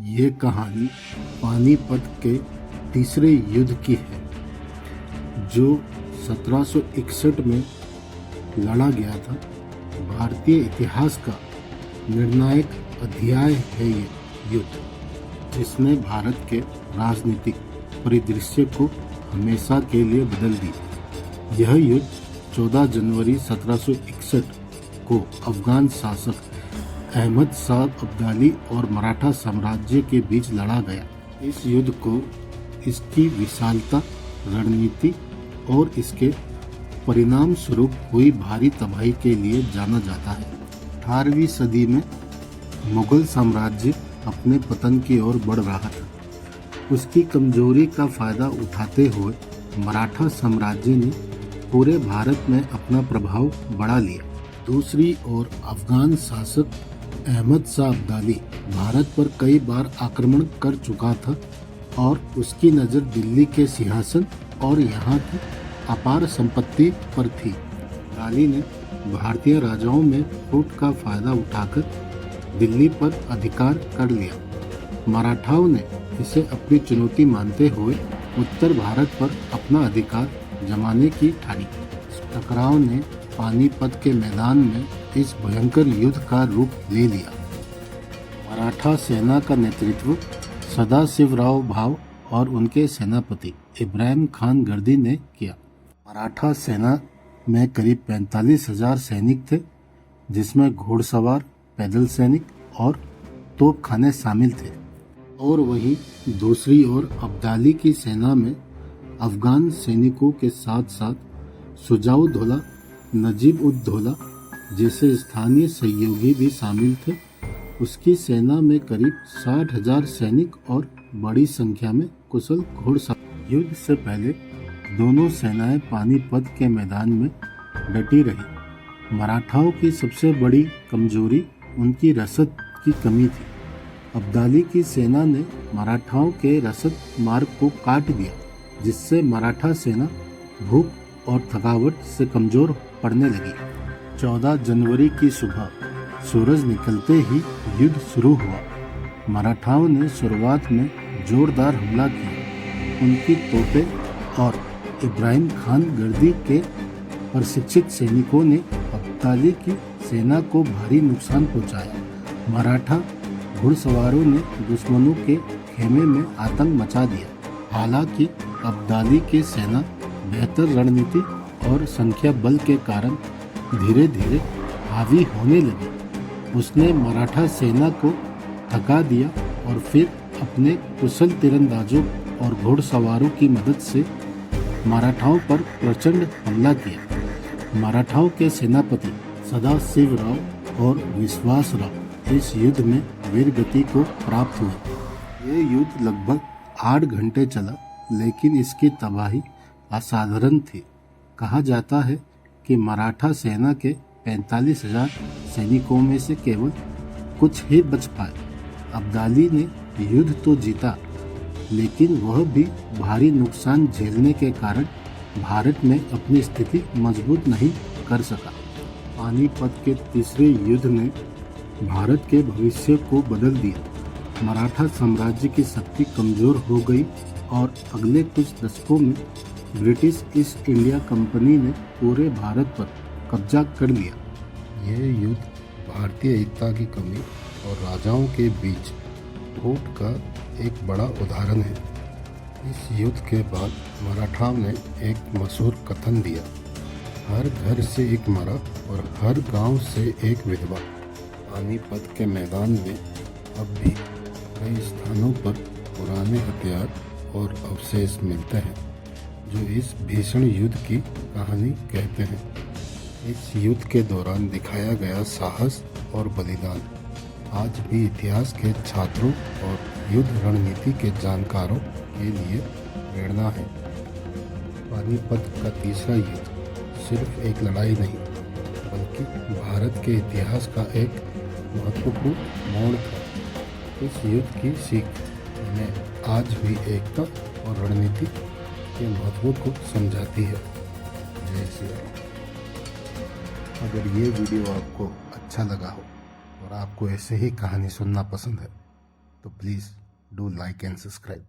ये कहानी पानीपत के तीसरे युद्ध की है जो 1761 में लड़ा गया था। भारतीय इतिहास का निर्णायक अध्याय है ये युद्ध, जिसने भारत के राजनीतिक परिदृश्य को हमेशा के लिए बदल दिया। यह युद्ध 14 जनवरी 1761 को अफगान शासक अहमद शाह अब्दाली और मराठा साम्राज्य के बीच लड़ा गया। इस युद्ध को इसकी विशालता, रणनीति और इसके परिणाम स्वरूप हुई भारी तबाही के लिए जाना जाता है। 18वीं सदी में मुगल साम्राज्य अपने पतन की ओर बढ़ रहा था। उसकी कमजोरी का फायदा उठाते हुए मराठा साम्राज्य ने पूरे भारत में अपना प्रभाव बढ़ा लिया। दूसरी ओर अफगान शासक अहमद शाह अब्दाली भारत पर कई बार आक्रमण कर चुका था और उसकी नज़र दिल्ली के सिंहासन और यहाँ की अपार संपत्ति पर थी। अब्दाली ने भारतीय राजाओं में फूट का फायदा उठाकर दिल्ली पर अधिकार कर लिया। मराठाओं ने इसे अपनी चुनौती मानते हुए उत्तर भारत पर अपना अधिकार जमाने की ठानी। इस टकराव ने पानीपत के मैदान में इस भयंकर युद्ध का रूप ले लिया। मराठा सेना का नेतृत्व सदाशिवराव भाऊ और उनके सेनापति इब्राहिम खान गर्दी ने किया। मराठा सेना में करीब 45,000 सैनिक थे, जिसमें घुड़सवार, पैदल सैनिक और तोपखाने शामिल थे। और वहीं दूसरी ओर अब्दाली की सेना में अफगान सैनिकों के साथ साथ सुजाउद्दौला, नजीब-उद-दौला जैसे स्थानीय सहयोगी भी शामिल थे। उसकी सेना में करीब 60,000 सैनिक और बड़ी संख्या में कुशल घुड़सवार। युद्ध से पहले दोनों सेनाएं पानीपत के मैदान में डटी रही। मराठाओं की सबसे बड़ी कमजोरी उनकी रसद की कमी थी। अब्दाली की सेना ने मराठाओं के रसद मार्ग को काट दिया, जिससे मराठा सेना भूख और थकावट से कमजोर पड़ने लगी। 14 जनवरी की सुबह सूरज निकलते ही युद्ध शुरू हुआ। मराठाओं ने शुरुआत में जोरदार हमला किया। उनकी तोपें और इब्राहिम खान गर्दी के प्रशिक्षित सैनिकों ने अब्दाली की सेना को भारी नुकसान पहुंचाया। मराठा घुड़सवारों ने दुश्मनों के खेमे में आतंक मचा दिया। हालांकि अब्दाली की सेना बेहतर रणनीति और संख्या बल के कारण धीरे धीरे हावी होने लगी। उसने मराठा सेना को थका दिया और फिर अपने कुशल तीरंदाजों और घुड़सवारों की मदद से मराठाओं पर प्रचंड हमला किया। मराठाओं के सेनापति सदाशिवराव और विश्वासराव इस युद्ध में वीरगति को प्राप्त हुए। ये युद्ध लगभग 8 घंटे चला, लेकिन इसकी तबाही असाधारण थी। कहा जाता है कि मराठा सेना के 45,000 सैनिकों में से केवल कुछ ही बच पाए। अब्दाली ने युद्ध तो जीता, लेकिन वह भी भारी नुकसान झेलने के कारण भारत में अपनी स्थिति मजबूत नहीं कर सका। पानीपत के तीसरे युद्ध ने भारत के भविष्य को बदल दिया। मराठा साम्राज्य की शक्ति कमजोर हो गई और अगले कुछ दशकों में ब्रिटिश ईस्ट इंडिया कंपनी ने पूरे भारत पर कब्जा कर लिया। यह युद्ध भारतीय एकता की कमी और राजाओं के बीच फूट का एक बड़ा उदाहरण है। इस युद्ध के बाद मराठाओं ने एक मशहूर कथन दिया, हर घर से एक मरा और हर गांव से एक विधवा। पानीपत के मैदान में अब भी कई स्थानों पर पुराने हथियार और अवशेष मिलते हैं, जो इस भीषण युद्ध की कहानी कहते हैं। इस युद्ध के दौरान दिखाया गया साहस और बलिदान आज भी इतिहास के छात्रों और युद्ध रणनीति के जानकारों के लिए प्रेरणा है। पानीपत का तीसरा युद्ध सिर्फ एक लड़ाई नहीं, बल्कि भारत के इतिहास का एक महत्वपूर्ण मोड़ था। इस युद्ध की सीख हमें आज भी एकता और रणनीति के महत्व को समझाती है। जय श्री राम। अगर ये वीडियो आपको अच्छा लगा हो और आपको ऐसे ही कहानी सुनना पसंद है तो please do like and subscribe.